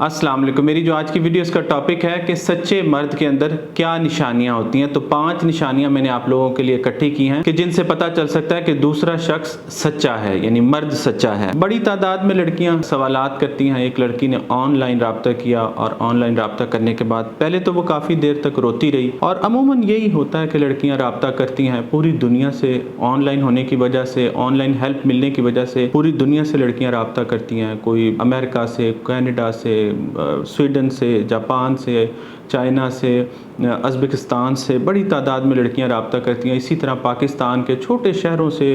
अस्सलाम वालेकुम। मेरी जो आज की वीडियो इसका टॉपिक है कि सच्चे मर्द के अंदर क्या निशानियां होती हैं। तो 5 निशानियां मैंने आप लोगों के लिए इकट्ठी की हैं कि जिनसे पता चल सकता है कि दूसरा शख्स सच्चा है, यानी मर्द सच्चा है। बड़ी तादाद में लड़कियां सवालात करती हैं। एक लड़की ने ऑनलाइन राब्ता किया और ऑनलाइन राब्ता करने के बाद पहले तो वो काफ़ी देर तक रोती रही, और अमूमन यही होता है कि लड़कियाँ राब्ता करती हैं पूरी दुनिया से। ऑनलाइन होने की वजह से, ऑनलाइन हेल्प मिलने की वजह से पूरी दुनिया से लड़कियाँ राब्ता करती हैं। कोई अमेरिका से, कनाडा से, स्वीडन से, जापान से, चाइना से, उज़्बेकिस्तान से बड़ी तादाद में लड़कियां रब्ता करती हैं। इसी तरह पाकिस्तान के छोटे शहरों से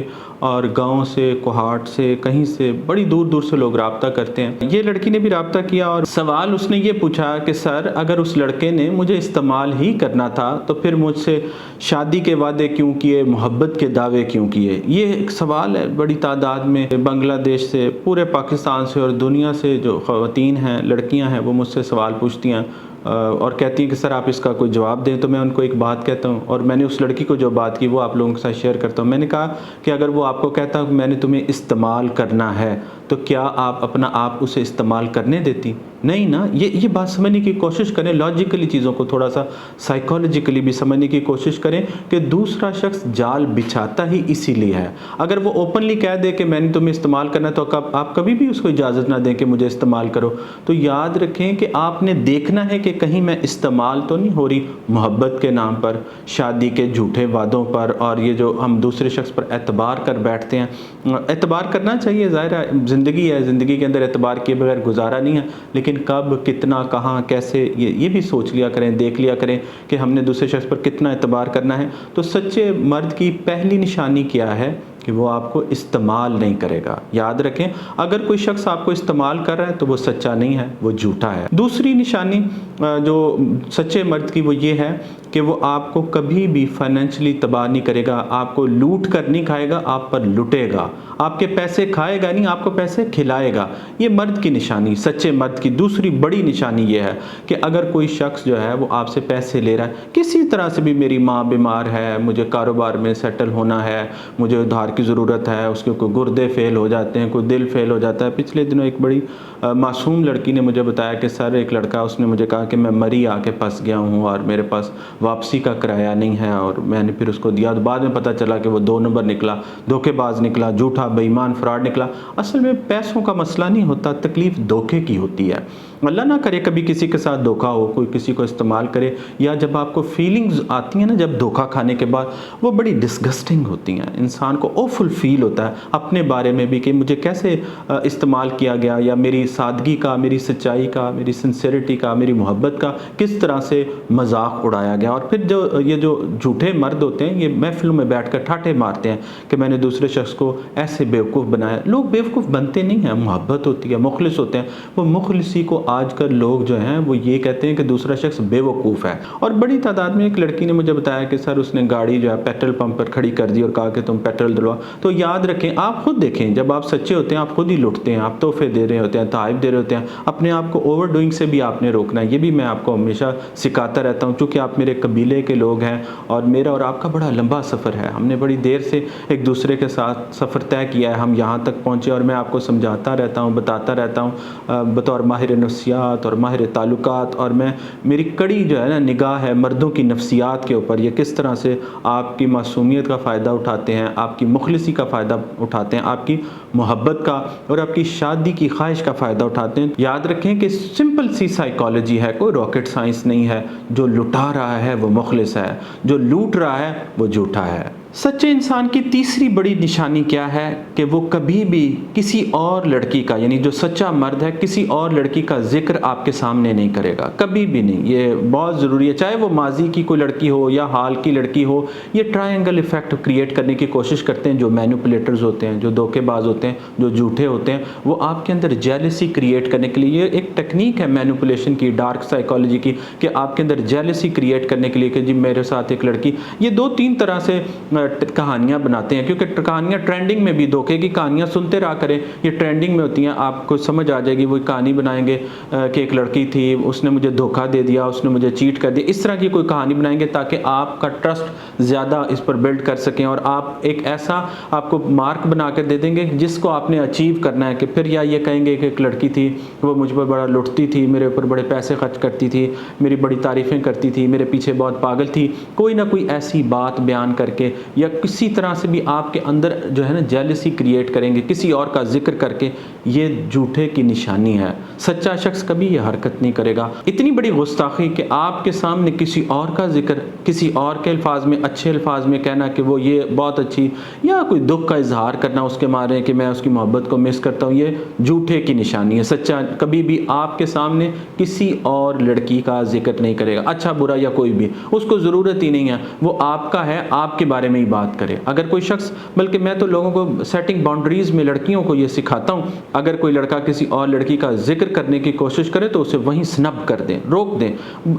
और गाँव से, कोहाट से, कहीं से बड़ी दूर दूर से लोग रब्ता करते हैं। ये लड़की ने भी रब्ता किया और सवाल उसने ये पूछा कि सर, अगर उस लड़के ने मुझे इस्तेमाल ही करना था तो फिर मुझसे शादी के वादे क्यों किए, मोहब्बत के दावे क्यों किए। ये एक सवाल है। बड़ी तादाद में बांग्लादेश से, पूरे पाकिस्तान से और दुनिया से जो ख़वातीन हैं, लड़कियां हैं, वो मुझसे सवाल पूछती हैं और कहती हैं कि सर आप इसका कोई जवाब दें। तो मैं उनको एक बात कहता हूँ, और मैंने उस लड़की को जो बात की वो आप लोगों के साथ शेयर करता हूँ। मैंने कहा कि अगर वो आपको कहता कि मैंने तुम्हें इस्तेमाल करना है, तो क्या आप अपना आप उसे इस्तेमाल करने देती? नहीं ना। ये बात समझने की कोशिश करें, लॉजिकली चीज़ों को थोड़ा सा साइकोलॉजिकली भी समझने की कोशिश करें कि दूसरा शख्स जाल बिछाता ही इसीलिए है। अगर वो ओपनली कह दे कि मैंने तुम्हें इस्तेमाल करना है, तो आप कभी भी उसको इजाज़त ना दें कि मुझे इस्तेमाल करो। तो याद रखें कि आपने देखना है कि कहीं मैं इस्तेमाल तो नहीं हो रही मोहब्बत के नाम पर, शादी के झूठे वादों पर, और ये जो हम दूसरे शख्स पर एतबार कर बैठते हैं। एतबार करना चाहिए, ज़ाहिर है ज़िंदगी है, ज़िंदगी के अंदर एतबार किए बगैर गुजारा नहीं है, लेकिन कब, कितना, कहाँ, कैसे, ये भी सोच लिया करें, देख लिया करें कि हमने दूसरे शख्स पर कितना एतबार करना है। तो सच्चे मर्द की पहली निशानी क्या है कि वो आपको इस्तेमाल नहीं करेगा। याद रखें, अगर कोई शख्स आपको इस्तेमाल कर रहा है तो वो सच्चा नहीं है, वो झूठा है। दूसरी निशानी जो सच्चे मर्द की वो ये है कि वो आपको कभी भी फाइनेंशियली तबाह नहीं करेगा, आपको लूट कर नहीं खाएगा, आप पर लुटेगा। आपके पैसे खाएगा नहीं, आपको पैसे खिलाएगा। ये मर्द की निशानी, सच्चे मर्द की दूसरी बड़ी निशानी ये है कि अगर कोई शख्स जो है वो आपसे पैसे ले रहा है किसी तरह से भी, मेरी माँ बीमार है, मुझे कारोबार में सेटल होना है, मुझे उधार की ज़रूरत है, उसके कोई गुर्दे फेल हो जाते हैं, कोई दिल फेल हो जाता है। पिछले दिनों एक बड़ी मासूम लड़की ने मुझे बताया कि सर, एक लड़का, उसने मुझे कहा कि मैं मरी आके फंस गया हूँ और मेरे पास वापसी का किराया नहीं है, और मैंने फिर उसको दिया। तो बाद में पता चला कि वो 2 नंबर निकला, धोखेबाज निकला, झूठा, बेईमान, फ्रॉड निकला। असल में पैसों का मसला नहीं होता, तकलीफ़ धोखे की होती है। अल्लाह ना करे कभी किसी के साथ धोखा हो, कोई किसी को इस्तेमाल करे, या जब आपको फीलिंग्स आती हैं ना जब धोखा खाने के बाद, वो बड़ी डिस्गस्टिंग होती हैं। इंसान को ओफुल फील होता है अपने बारे में भी कि मुझे कैसे इस्तेमाल किया गया, या मेरी सादगी का, मेरी सच्चाई का, मेरी सिंसेरिटी का, मेरी मोहब्बत का किस तरह से मजाक उड़ाया गया। और फिर ये जो झूठे मर्द होते हैं, ये महफिलों में बैठकर ठाठे मारते हैं कि मैंने दूसरे शख्स को ऐसे बेवकूफ़ बनाया। लोग बेवकूफ़ बनते नहीं हैं, मोहब्बत होती है, मुखलिस होते हैं। वो मुखलिसी को आजकल लोग जो हैं वो ये कहते हैं कि दूसरा शख्स बेवकूफ़ है। और बड़ी तादाद में एक लड़की ने मुझे बताया कि सर, उसने गाड़ी जो है पेट्रोल पंप पर खड़ी कर दी और कहा कि तुम पेट्रोल दिलवा। तो याद रखें, आप खुद देखें, जब आप सच्चे होते हैं आप खुद ही लुटते हैं, आप तोहफे दे रहे होते हैं, तोहफ़े दे रहे होते हैं। अपने आप को ओवर डूइंग से भी आपने रोकना है। ये भी मैं आपको हमेशा सिखाता रहता हूँ, चूँकि आप मेरे कबीले के लोग हैं और मेरा और आपका बड़ा लंबा सफ़र है। हमने बड़ी देर से एक दूसरे के साथ सफ़र तय किया है, हम यहाँ तक पहुँचे, और मैं आपको समझाता रहता हूँ, बताता रहता हूँ बतौर माहिर नफ्सियात और माहिर ताल्लुकात। और मेरी कड़ी जो है ना निगाह है मर्दों की नफ्सियात के ऊपर, ये किस तरह से आपकी मासूमियत का फ़ायदा उठाते हैं, आपकी मुखलिसी का फ़ायदा उठाते हैं, आपकी मोहब्बत का और आपकी शादी की ख्वाहिश का फ़ायदा उठाते हैं। याद रखें कि सिंपल सी साइकोलॉजी है, कोई रॉकेट साइंस नहीं है। जो लुटा रहा है वो मुखलिस है, जो लूट रहा है वो झूठा है। सच्चे इंसान की तीसरी बड़ी निशानी क्या है कि वो कभी भी किसी और लड़की का, यानी जो सच्चा मर्द है, किसी और लड़की का जिक्र आपके सामने नहीं करेगा, कभी भी नहीं। ये बहुत ज़रूरी है, चाहे वो माजी की कोई लड़की हो या हाल की लड़की हो। ये ट्रायंगल इफेक्ट क्रिएट करने की कोशिश करते हैं जो मैनिपुलेटर्स होते हैं, जो धोखेबाज होते हैं, जो झूठे होते हैं। वो आपके अंदर जेलसी क्रिएट करने के लिए, ये एक टेक्निक है मैनिपुलेशन की, डार्क साइकोलॉजी की, कि आपके अंदर जेलसी क्रिएट करने के लिए कि जी मेरे साथ एक लड़की, ये 2-3 तरह से कहानियाँ बनाते हैं, क्योंकि कहानियाँ ट्रेंडिंग में भी, धोखे की कहानियाँ सुनते रहा करें, ये ट्रेंडिंग में होती हैं, आपको समझ आ जाएगी। वो कहानी बनाएंगे कि एक लड़की थी, उसने मुझे धोखा दे दिया, उसने मुझे चीट कर दिया, इस तरह की कोई कहानी बनाएंगे ताकि आपका ट्रस्ट ज़्यादा इस पर बिल्ड कर सकें, और आप एक ऐसा आपको मार्क बना कर दे देंगे जिसको आपने अचीव करना है। कि फिर या ये कहेंगे कि एक लड़की थी, वो मुझ पर बड़ा लुटती थी, मेरे ऊपर बड़े पैसे खर्च करती थी, मेरी बड़ी तारीफ़ें करती थी, मेरे पीछे बहुत पागल थी, कोई ना कोई ऐसी बात बयान करके या किसी तरह से भी आपके अंदर जो है ना जेलसी क्रिएट करेंगे, किसी और का जिक्र करके। ये झूठे की निशानी है। सच्चा शख्स कभी ये हरकत नहीं करेगा। इतनी बड़ी गुस्ताखी कि आपके सामने किसी और का जिक्र, किसी और के अल्फाज में, अच्छे अल्फाज में कहना कि वो ये बहुत अच्छी, या कोई दुख का इजहार करना उसके मारे कि मैं उसकी मोहब्बत को मिस करता हूँ, ये झूठे की निशानी है। सच्चा कभी भी आपके सामने किसी और लड़की का जिक्र नहीं करेगा, अच्छा बुरा या कोई भी, उसको ज़रूरत ही नहीं है, वो आपका है, आपके बारे में ही बात करे। अगर कोई शख्स, बल्कि मैं तो लोगों को सेटिंग बाउंड्रीज में लड़कियों को ये सिखाता हूँ, अगर कोई लड़का किसी और लड़की का जिक्र करने की कोशिश करे तो उसे वहीं स्नब कर दें, रोक दें,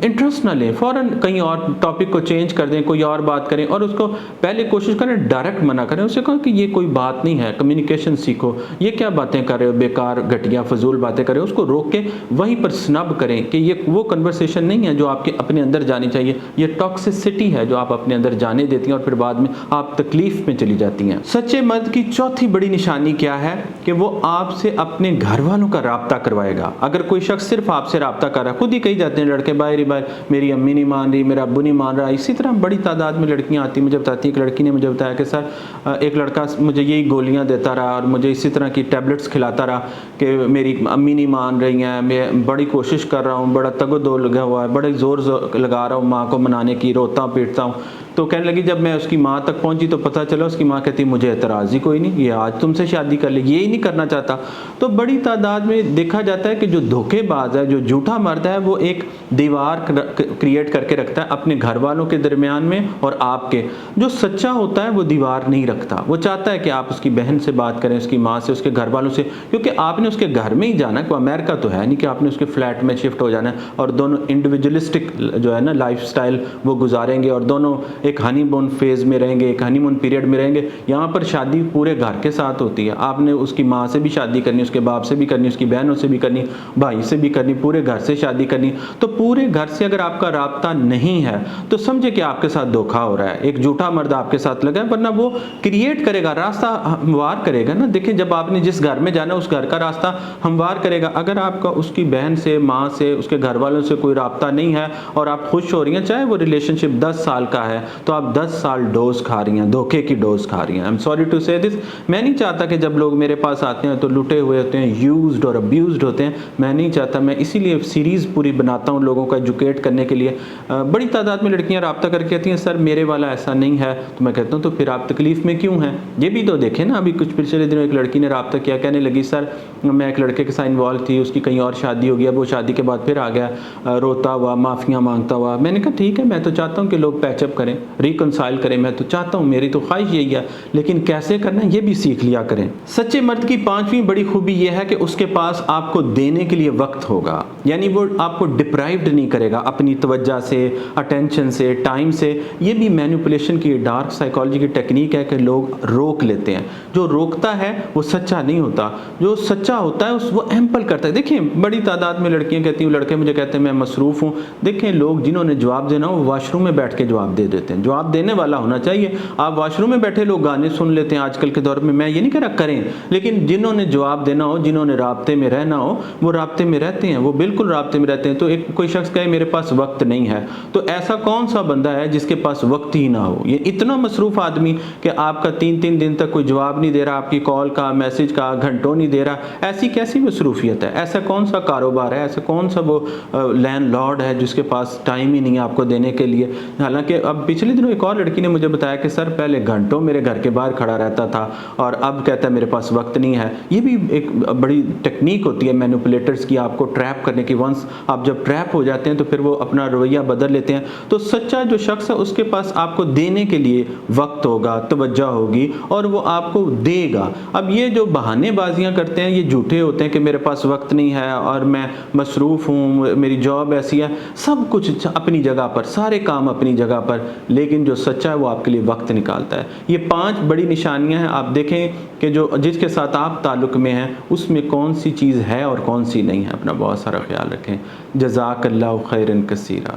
इंटरेस्ट ना लें, फ़ौरन कहीं और टॉपिक को चेंज कर दें, कोई और बात करें, और उसको पहले कोशिश करें डायरेक्ट मना करें। उसे कहो कि ये कोई बात नहीं है, कम्युनिकेशन सीखो, ये क्या बातें कर रहे हो, बेकार घटिया फजूल बातें कर रहे हो, उसको रोक के वहीं पर स्नब करें कि ये वो कन्वर्सेशन नहीं है जो आपके अपने अंदर जानी चाहिए, ये टॉक्सिसिटी है जो आप अपने अंदर जाने देती हैं और फिर बाद में आप तकलीफ में चली जाती हैं। सच्चे मर्द की चौथी बड़ी निशानी क्या है कि वो आपसे अपने घर वालों का राब्ता करवाएगा। अगर कोई शख्स सिर्फ आपसे राब्ता कर रहा है, खुद ही कही जाते हैं लड़के, बाहर मेरी अम्मी नहीं मान रही, मेरा अब्बू नहीं मान रहा, इसी तरह बड़ी तादाद में लड़कियां आती, मुझे बताती, एक लड़की ने मुझे बताया कि सर एक लड़का मुझे यही गोलियां देता रहा और मुझे इसी तरह की टैबलेट्स खिलाता रहा कि मेरी अम्मी नहीं मान रही हैं, मैं बड़ी कोशिश कर रहा हूँ, बड़ा तगो लगा हुआ है, बड़े ज़ोर लगा रहा हूँ माँ को मनाने की, रोता पीटता हूँ। तो कहने लगी जब मैं उसकी माँ तक पहुंची तो पता चला उसकी माँ कहती मुझे एतराज़ ही कोई नहीं, ये आज तुमसे शादी कर ले, ये ही नहीं करना चाहता। तो बड़ी तादाद में देखा जाता है कि जो धोखेबाज है, जो झूठा मर्द है, वो एक दीवार क्रिएट करके रखता है अपने घर वालों के दरमियान में और आपके। जो सच्चा होता है वो दीवार नहीं रखता, वो चाहता है कि आप उसकी बहन से बात करें, उसकी माँ से, उसके घर वालों से, क्योंकि आपने उसके घर में ही जाना है, कोई अमेरिका तो है नहीं कि आपने उसके फ्लैट में शिफ्ट हो जाना है और दोनों इंडिविजुअलिस्टिक जो है ना लाइफस्टाइल वो गुजारेंगे और दोनों एक हनीमून फेज में रहेंगे, एक हनीमून पीरियड में रहेंगे। यहाँ पर शादी पूरे घर के साथ होती है, आपने उसकी माँ से भी शादी करनी, उसके बाप से भी करनी, उसकी बहनों से भी करनी, भाई से भी करनी, पूरे घर से शादी करनी। तो पूरे घर से अगर आपका राब्ता नहीं है तो समझे कि आपके साथ धोखा हो रहा है, एक झूठा मर्द आपके साथ लगा है, वरना वो क्रिएट करेगा, रास्ता हमवार करेगा ना। देखिए जब आपने जिस घर में जाना उस घर का रास्ता हमवार करेगा। अगर आपका उसकी बहन से, माँ से, उसके घर वालों से कोई राब्ता नहीं है और आप खुश हो रही हैं, चाहे वो रिलेशनशिप 10 साल का है, तो आप 10 साल डोज खा रही हैं, धोखे की डोज खा रही हैं। आई एम सॉरी टू से दिस, मैं नहीं चाहता कि जब लोग मेरे पास आते हैं तो लुटे हुए होते हैं, यूज्ड और अब्यूज्ड होते हैं, मैं नहीं चाहता। मैं इसीलिए सीरीज़ पूरी बनाता हूँ लोगों को एजुकेट करने के लिए। बड़ी तादाद में लड़कियाँ राब्ता करके कहती हैं सर मेरे वाला ऐसा नहीं है, तो मैं कहता हूँ तो फिर आप तकलीफ़ में क्यों हैं? ये भी तो देखें ना। अभी कुछ पिछले दिनों एक लड़की ने राब्ता किया, कहने लगी सर मैं एक लड़के के साथ इन्वॉल्व थी, उसकी कहीं और शादी हो गया, वो शादी के बाद फिर आ गया, रोता हुआ, माफ़ियाँ मांगता हुआ। मैंने कहा ठीक है, मैं तो चाहता हूँ कि लोग पैचअप करें, रिकंसाइल करें, मैं तो चाहता हूँ, मेरी तो ख्वाहिश यही है, लेकिन कैसे करना है ये भी सीख लिया करें। सच्चे मर्द की पांचवी बड़ी खूबी यह है कि उसके पास आपको देने के लिए वक्त होगा, यानी वो आपको डिप्राइव्ड नहीं करेगा अपनी तवज्जो से, अटेंशन से, टाइम से। ये भी मैनिपुलेशन की डार्क साइकोलॉजी की टेक्निक है कि लोग रोक लेते हैं। जो रोकता है वो सच्चा नहीं होता, जो सच्चा होता है वो एम्पल करता है। देखिए बड़ी तादाद में लड़कियां कहती हैं, लड़के मुझे कहते हैं मैं मसरूफ़ हूँ। देखें लोग जिन्होंने जवाब देना हो वाशरूम में बैठ के जवाब दे देते हैं, जवाब देने वाला होना चाहिए। आप वाशरूम में बैठे लोग गाने सुन लेते हैं आजकल के दौर में, मैं ये नहीं कह रहा करें, लेकिन जिन्होंने जवाब देना हो, जिन्होंने राब्ते में रहना हो, वो राब्ते में रहते हैं, वो बिल्कुल राब्ते में रहते हैं। तो एक कोई शख्स कहे मेरे पास वक्त नहीं है, तो ऐसा कौन सा बंदा है जिसके पास वक्त ही ना हो? ये इतना मसरूफ़ आदमी कि आपका 3-3 दिन तक कोई जवाब नहीं दे रहा, आपकी कॉल का, मैसेज का घंटों नहीं दे रहा, ऐसी कैसी मसरूफियत है? ऐसा कौन सा कारोबार है? ऐसा कौन सा वो लैंडलॉर्ड है जिसके पास टाइम ही नहीं है आपको देने के लिए? हालांकि अब पिछले दिनों एक और लड़की ने मुझे बताया कि सर पहले घंटों मेरे घर के बाहर खड़ा रहता था और अब कहता है मेरे पास वक्त नहीं है। ये भी एक बड़ी टेक्निक होती है मैनिपुलेटर्स की, आपको ट्रैप करने की। वंस आप जब ट्रैप हो जाते हैं तो फिर वो अपना रवैया बदल लेते हैं। तो सच्चा जो शख्स है उसके पास आपको देने के लिए वक्त होगा, तवज्जो होगी और वो आपको देगा। अब ये जो बहानेबाजियां करते हैं ये झूठे होते हैं कि मेरे पास वक्त नहीं है और मैं मसरूफ़ हूँ, मेरी जॉब ऐसी है। सब कुछ अपनी जगह पर, सारे काम अपनी जगह पर, लेकिन जो सच्चा है वो आपके लिए वक्त निकालता है। ये 5 बड़ी निशानियां हैं। आप देखें कि जो जिसके साथ आप ताल्लुक़ में हैं उसमें कौन सी चीज़ है और कौन सी नहीं है। अपना बहुत सारा ख्याल रखें। जज़ाकल्लाहु खैरन कसीरा।